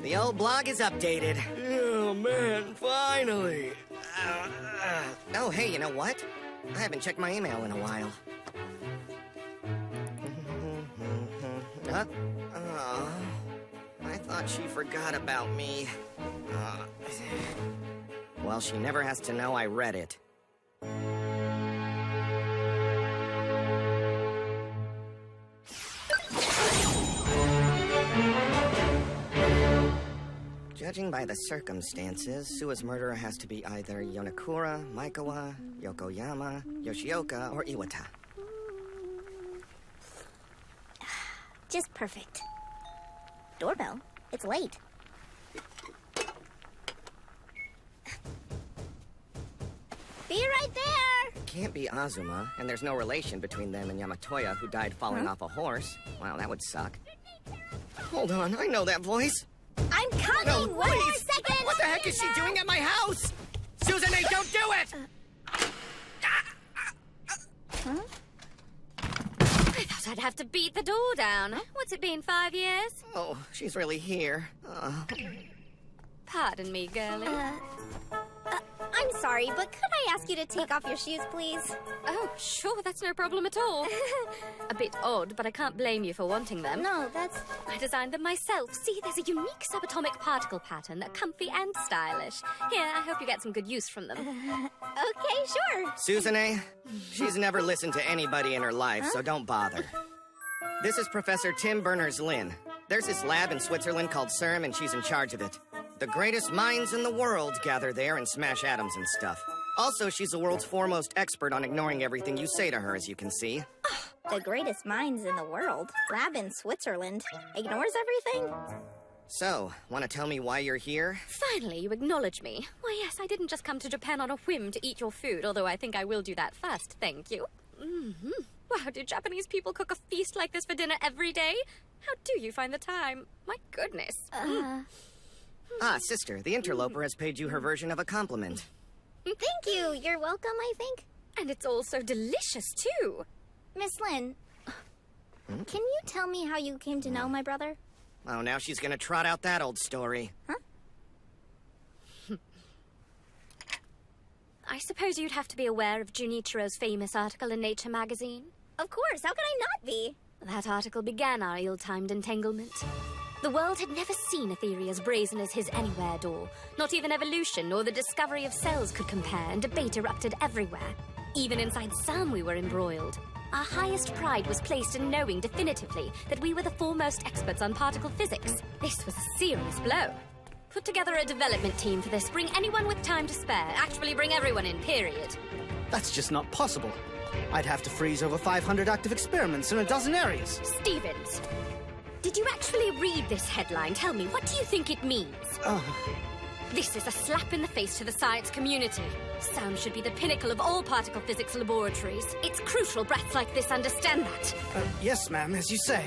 The old blog is updated. Oh, man, finally. Oh, hey, you know what? I haven't checked my email in a while. Huh? Oh, I thought she forgot about me. Well, she never has to know I read it. Judging by the circumstances, Sua's murderer has to be either Yonakura, Maikawa, Yokoyama, Yoshioka, or Iwata. Just perfect. Doorbell? It's late. Be right there! Can't be Azuma, and there's no relation between them and Yamatoya, who died falling off a horse. Wow, that would suck. Hold on, I know that voice. I'm coming! No, One more please! second! What the heck is she doing at my house? Suzanne, don't do it! Huh? I thought I'd have to beat the door down. What's it been, 5 years? Oh, she's really here. Pardon me, girlie. I'm sorry, but could I ask you to take off your shoes, please? Oh, sure, that's no problem at all. A bit odd, but I can't blame you for wanting them. No, that's... I designed them myself. See, there's a unique subatomic particle pattern. They're comfy and stylish. Here, I hope you get some good use from them. Okay, sure. Suzanne, she's never listened to anybody in her life, so don't bother. This is Professor Tim Berners-Lynn. There's this lab in Switzerland called CERN, and she's in charge of it. The greatest minds in the world gather there and smash atoms and stuff. Also, she's the world's foremost expert on ignoring everything you say to her, as you can see. The greatest minds in the world. Lab in Switzerland. Ignores everything? So, want to tell me why you're here? Finally, you acknowledge me. Why, yes, I didn't just come to Japan on a whim to eat your food, although I think I will do that first, thank you. Wow, do Japanese people cook a feast like this for dinner every day? How do you find the time? My goodness. Ah, sister, the interloper has paid you her version of a compliment. Thank you. You're welcome, I think. And it's all so delicious, too. Miss Lynn, can you tell me how you came to know my brother? Oh, now she's gonna trot out that old story. Huh? I suppose you'd have to be aware of Junichiro's famous article in Nature magazine. Of course. How could I not be? That article began our ill-timed entanglement. The world had never seen a theory as brazen as his anywhere door. Not even evolution nor the discovery of cells could compare, and debate erupted everywhere. Even inside CERN we were embroiled. Our highest pride was placed in knowing definitively that we were the foremost experts on particle physics. This was a serious blow. Put together a development team for this. Bring anyone with time to spare. Actually bring everyone in, period. That's just not possible. I'd have to freeze over 500 active experiments in a dozen areas. Stevens! Did you actually read this headline? Tell me, what do you think it means? This is a slap in the face to the science community. CERN should be the pinnacle of all particle physics laboratories. It's crucial brats like this understand that. Yes, ma'am, as you say.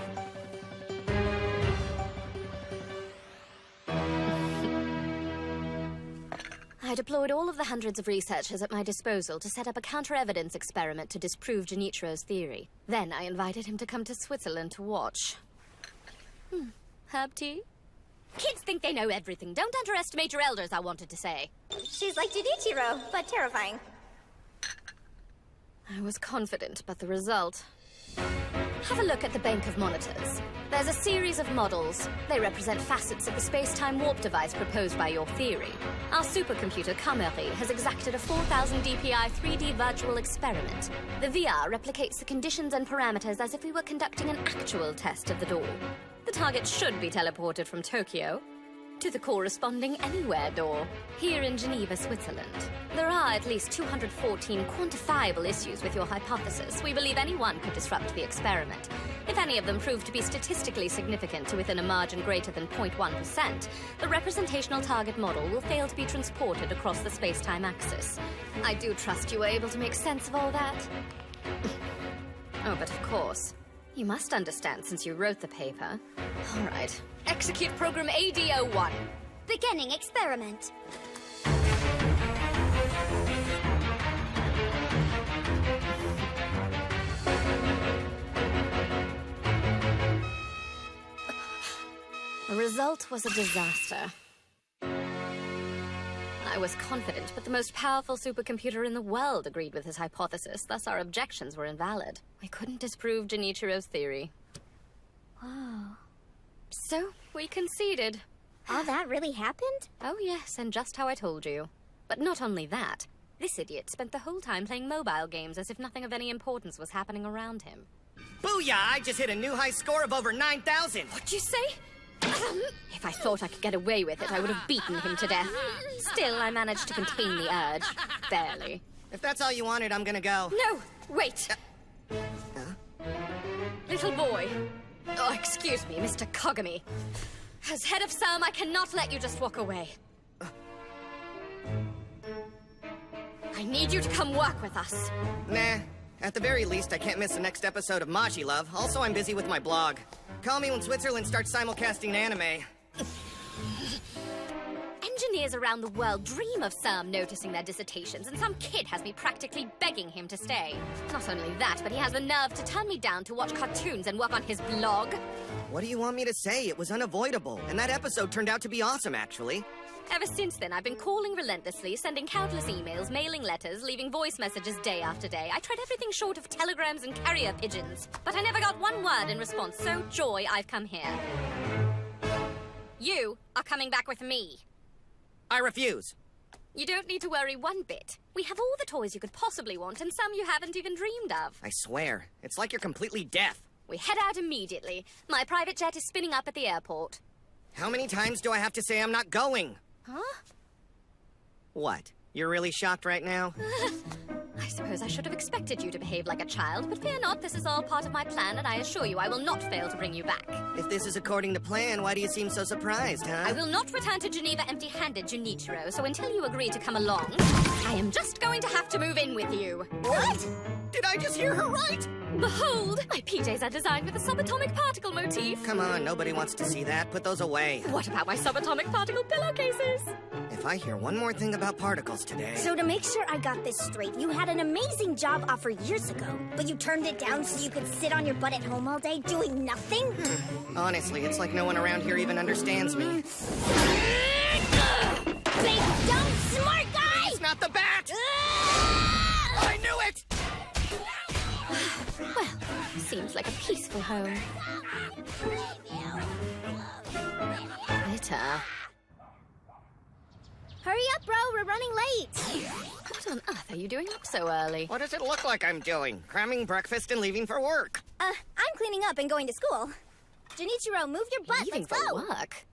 I deployed all of the hundreds of researchers at my disposal to set up a counter-evidence experiment to disprove Junichiro's theory. Then I invited him to come to Switzerland to watch. Herb tea? Kids think they know everything. Don't underestimate your elders, I wanted to say. She's like Junichiro, but terrifying. I was confident, but the result... Have a look at the bank of monitors. There's a series of models. They represent facets of the space-time warp device proposed by your theory. Our supercomputer, Kameri, has exacted a 4,000 DPI 3D virtual experiment. The VR replicates the conditions and parameters as if we were conducting an actual test of the door. The target should be teleported from Tokyo to the corresponding anywhere door, here in Geneva, Switzerland. There are at least 214 quantifiable issues with your hypothesis. We believe anyone could disrupt the experiment. If any of them prove to be statistically significant to within a margin greater than 0.1%, the representational target model will fail to be transported across the space-time axis. I do trust you were able to make sense of all that. Oh, but of course. You must understand since you wrote the paper. All right. Execute program AD01. Beginning experiment. The result was a disaster. I was confident, but the most powerful supercomputer in the world agreed with his hypothesis, thus our objections were invalid. We couldn't disprove Junichiro's theory. Whoa. So, we conceded. All that really happened? Oh yes, and just how I told you. But not only that, this idiot spent the whole time playing mobile games as if nothing of any importance was happening around him. Booyah! I just hit a new high score of over 9,000. What'd you say? If I thought I could get away with it, I would have beaten him to death. Still, I managed to contain the urge. Barely. If that's all you wanted, I'm gonna go. No! Wait! Little boy. Oh, excuse me, Mr. Kogami. As head of SERM, I cannot let you just walk away. I need you to come work with us. Nah. At the very least, I can't miss the next episode of Maji Love. Also, I'm busy with my blog. Call me when Switzerland starts simulcasting anime. Engineers around the world dream of SERM noticing their dissertations, and some kid has me practically begging him to stay. Not only that, but he has the nerve to turn me down to watch cartoons and work on his blog. What do you want me to say? It was unavoidable. And that episode turned out to be awesome, actually. Ever since then, I've been calling relentlessly, sending countless emails, mailing letters, leaving voice messages day after day. I tried everything short of telegrams and carrier pigeons, but I never got one word in response, so joy, I've come here. You are coming back with me. I refuse. You don't need to worry one bit. We have all the toys you could possibly want, and some you haven't even dreamed of. I swear, it's like you're completely deaf. We head out immediately. My private jet is spinning up at the airport. How many times do I have to say I'm not going? Huh? What? You're really shocked right now? I suppose I should have expected you to behave like a child, but fear not, this is all part of my plan, and I assure you I will not fail to bring you back. If this is according to plan, why do you seem so surprised, huh? I will not return to Geneva empty-handed, Junichiro, so until you agree to come along, I am just going to have to move in with you. What? Did I just hear her right? Behold, my PJs are designed with a subatomic particle motif. Come on, nobody wants to see that. Put those away. What about my subatomic particle pillowcases? If I hear one more thing about particles today... So to make sure I got this straight, you had an amazing job offer years ago, but you turned it down so you could sit on your butt at home all day doing nothing? Honestly, it's like no one around here even understands me. Big, dumb, smart guy! It's not the bat! I knew it! Well, seems like a peaceful home. Later. Hurry up, bro, we're running late. What on earth are you doing up so early? What does it look like I'm doing? Cramming breakfast and leaving for work. I'm cleaning up and going to school. Junichiro, move your butt, Leaving let's for go. work?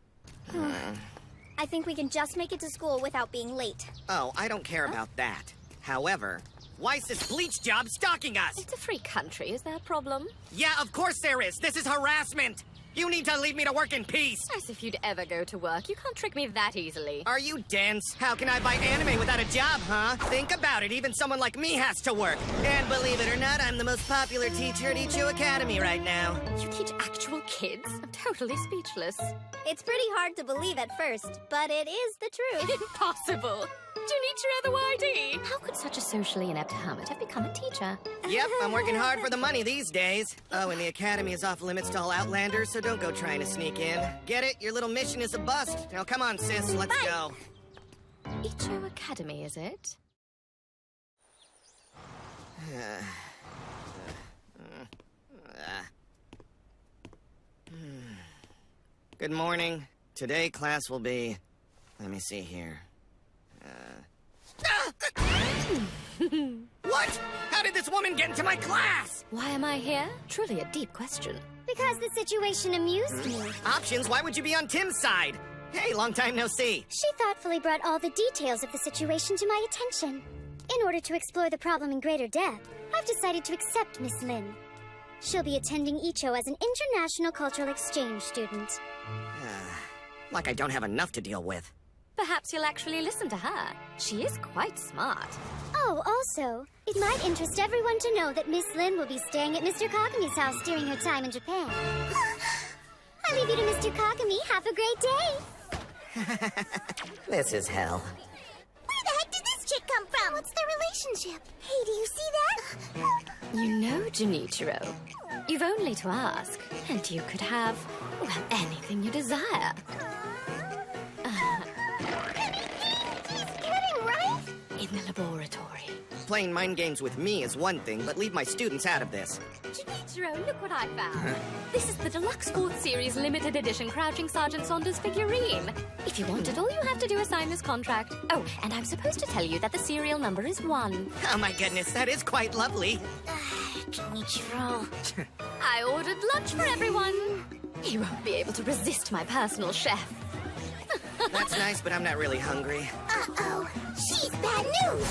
I think we can just make it to school without being late. Oh, I don't care about that. However, why is this bleach job stalking us? It's a free country, is there a problem? Yeah, of course there is. This is harassment. You need to leave me to work in peace. As if you'd ever go to work. You can't trick me that easily. Are you dense? How can I buy anime without a job, huh? Think about it. Even someone like me has to work. And believe it or not, I'm the most popular teacher at Icho Academy right now. You teach actual kids? I'm totally speechless. It's pretty hard to believe at first, but it is the truth. Impossible. Junichiro the YD. How could such a socially inept hermit have become a teacher? Yep, I'm working hard for the money these days. Oh, and the Academy is off limits to all Outlanders, so don't go trying to sneak in. Get it? Your little mission is a bust. Now come on, sis, let's go. Icho Academy, is it? Good morning. Today class will be... Let me see here. What? How did this woman get into my class? Why am I here? Truly a deep question. Because the situation amused me. Options? Why would you be on Tim's side? Hey, long time no see. She thoughtfully brought all the details of the situation to my attention. In order to explore the problem in greater depth, I've decided to accept Miss Lin. She'll be attending Icho as an international cultural exchange student. Like I don't have enough to deal with. Perhaps you'll actually listen to her. She is quite smart. Oh, also, it might interest everyone to know that Miss Lin will be staying at Mr. Kagami's house during her time in Japan. I leave you to Mr. Kagami. Have a great day. This is hell. Where the heck did this chick come from? What's their relationship? Hey, do you see that? You know, Junichiro, You've only to ask, and you could have, well, anything you desire. He's kidding, right? In the laboratory. Playing mind games with me is one thing, but leave my students out of this. Junichiro, look what I found. This is the Deluxe 4th Series Limited Edition Crouching Sergeant Saunders figurine. If you want it, all you have to do is sign this contract. Oh, and I'm supposed to tell you that the serial number is 1. Oh my goodness, that is quite lovely. Junichiro. I ordered lunch for everyone. You won't be able to resist my personal chef. That's nice, but I'm not really hungry. Uh-oh. She's bad news.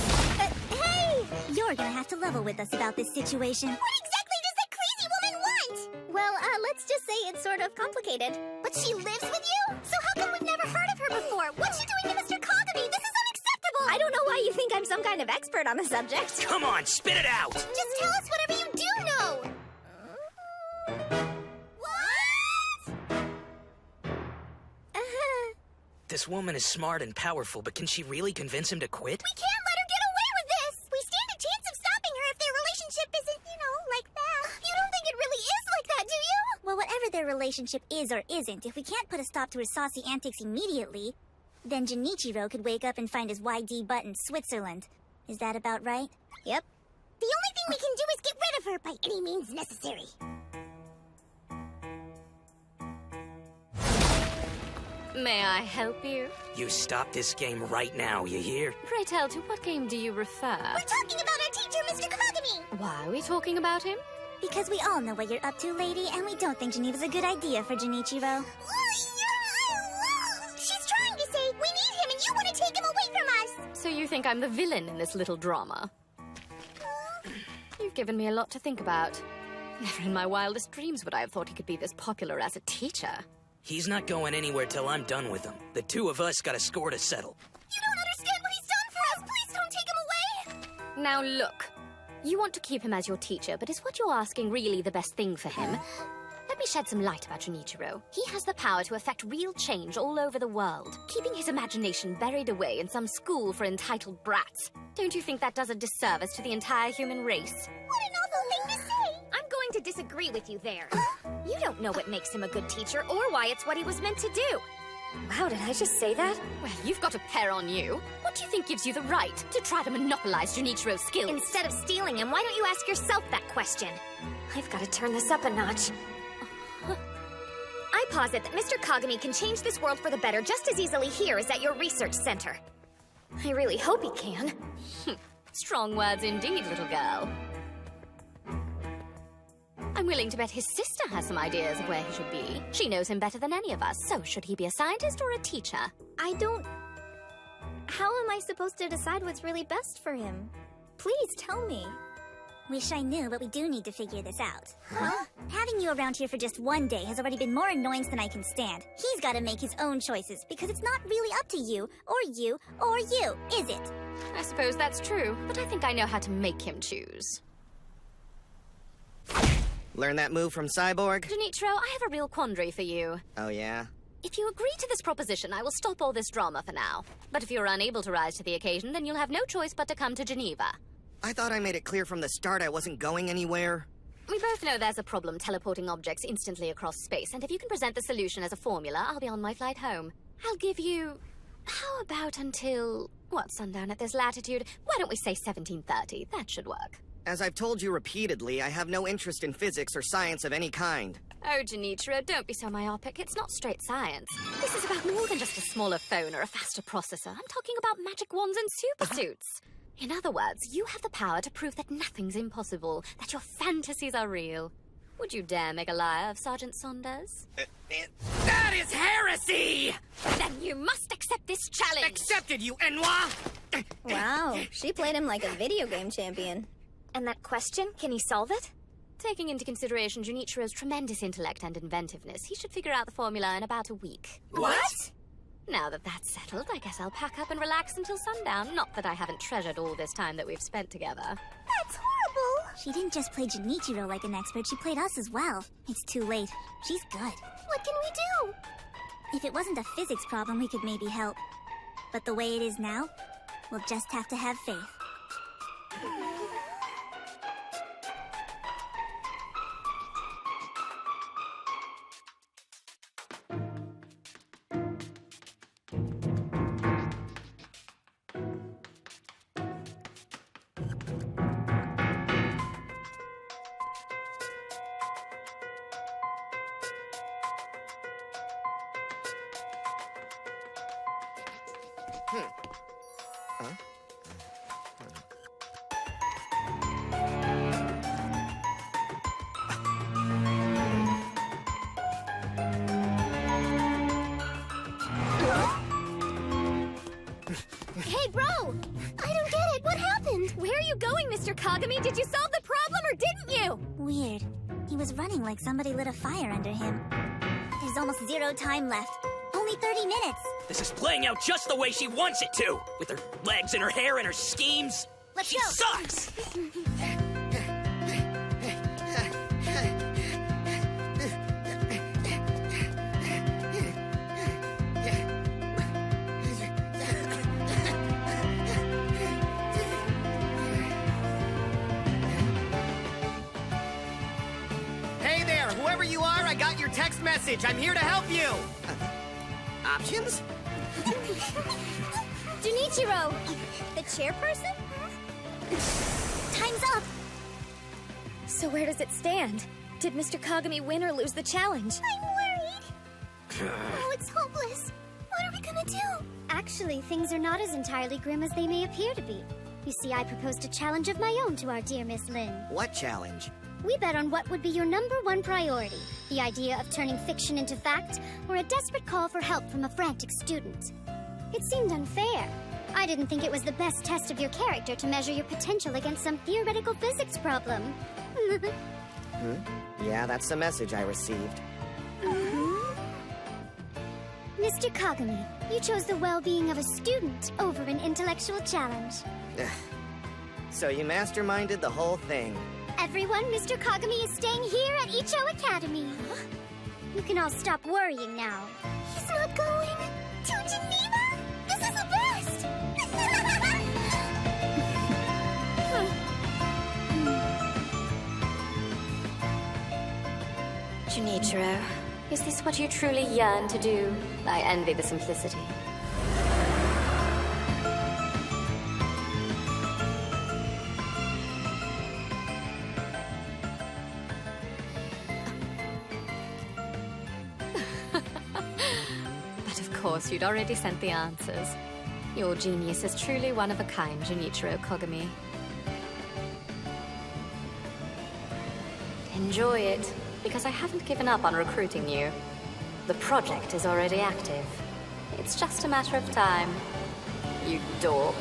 Hey! You're gonna have to level with us about this situation. What exactly does that crazy woman want? Well, let's just say it's sort of complicated. But she lives with you? So how come we've never heard of her before? What's she doing to Mr. Kagami? This is unacceptable! I don't know why you think I'm some kind of expert on the subject. Come on, spit it out! Just tell us whatever you do know! What? This woman is smart and powerful, but can she really convince him to quit? We can't let her get away with this! We stand a chance of stopping her if their relationship isn't, like that. You don't think it really is like that, do you? Well, whatever their relationship is or isn't, if we can't put a stop to his saucy antics immediately, then Junichiro could wake up and find his YD butt in Switzerland. Is that about right? Yep. The only thing we can do is get rid of her by any means necessary. May I help you? You stop this game right now, you hear? Pray tell, to what game do you refer? We're talking about our teacher, Mr. Kagami! Why are we talking about him? Because we all know what you're up to, lady, and we don't think Geneva's a good idea for Junichiro. She's trying to say, we need him and you want to take him away from us! So you think I'm the villain in this little drama? You've given me a lot to think about. Never in my wildest dreams would I have thought he could be this popular as a teacher. He's not going anywhere till I'm done with him. The two of us got a score to settle. You don't understand what he's done for us! Please don't take him away! Now look, you want to keep him as your teacher, but is what you're asking really the best thing for him? Let me shed some light about Junichiro. He has the power to affect real change all over the world, keeping his imagination buried away in some school for entitled brats. Don't you think that does a disservice to the entire human race? What an awful thing to say! I'm going to disagree with you there. You don't know what makes him a good teacher or why it's what he was meant to do. Wow, did I just say that? Well, you've got a pair on you. What do you think gives you the right to try to monopolize Junichiro's skills? Instead of stealing him, why don't you ask yourself that question? I've got to turn this up a notch. I posit that Mr. Kagami can change this world for the better just as easily here as at your research center. I really hope he can. Strong words indeed, little girl. I'm willing to bet his sister has some ideas of where he should be. She knows him better than any of us, so should he be a scientist or a teacher? I don't... How am I supposed to decide what's really best for him? Please tell me. Wish I knew, but we do need to figure this out. Huh? Having you around here for just one day has already been more annoyance than I can stand. He's got to make his own choices, because it's not really up to you, or you, is it? I suppose that's true, but I think I know how to make him choose. Learn that move from Cyborg? Junichiro, I have a real quandary for you. Oh, yeah? If you agree to this proposition, I will stop all this drama for now. But if you're unable to rise to the occasion, then you'll have no choice but to come to Geneva. I thought I made it clear from the start I wasn't going anywhere. We both know there's a problem teleporting objects instantly across space, and if you can present the solution as a formula, I'll be on my flight home. I'll give you... How about until... What, sundown at this latitude? Why don't we say 1730? That should work. As I've told you repeatedly, I have no interest in physics or science of any kind. Oh, Junichiro, don't be so myopic. It's not straight science. This is about more than just a smaller phone or a faster processor. I'm talking about magic wands and supersuits. In other words, you have the power to prove that nothing's impossible, that your fantasies are real. Would you dare make a liar of Sergeant Saunders? That is heresy! Then you must accept this challenge! Accepted, you Enwa! Wow, she played him like a video game champion. And that question, can he solve it? Taking into consideration Junichiro's tremendous intellect and inventiveness, he should figure out the formula in about a week. What? Now that that's settled, I guess I'll pack up and relax until sundown. Not that I haven't treasured all this time that we've spent together. That's horrible! She didn't just play Junichiro like an expert, she played us as well. It's too late. She's good. What can we do? If it wasn't a physics problem, we could maybe help. But the way it is now, we'll just have to have faith. Hey, bro! I don't get it. What happened? Where are you going, Mr. Kagami? Did you solve the problem or didn't you? Weird. He was running like somebody lit a fire under him. There's almost 0 time left. Only 30 minutes. This is playing out just the way she wants it to! With her legs and her hair and her schemes! Let's She go. sucks! Hey there, whoever you are, I got your text message. I'm here to help you. Options? Junichiro! The chairperson? Time's up! So where does it stand? Did Mr. Kagami win or lose the challenge? I'm worried. Oh, it's hopeless. What are we gonna do? Actually, things are not as entirely grim as they may appear to be. You see, I proposed a challenge of my own to our dear Miss Lin. What challenge? We bet on what would be your #1 priority. The idea of turning fiction into fact, or a desperate call for help from a frantic student. It seemed unfair. I didn't think it was the best test of your character to measure your potential against some theoretical physics problem. Yeah, that's the message I received. Mr. Kagami, you chose the well-being of a student over an intellectual challenge. So you masterminded the whole thing. Everyone, Mr. Kagami is staying here at Icho Academy. You can all stop worrying now. He's not going to Geneva? This is the best! Junichiro, is this what you truly yearn to do? I envy the simplicity. But of course, you'd already sent the answers. Your genius is truly one of a kind, Junichiro Kogami. Enjoy it, because I haven't given up on recruiting you. The project is already active. It's just a matter of time. You dork.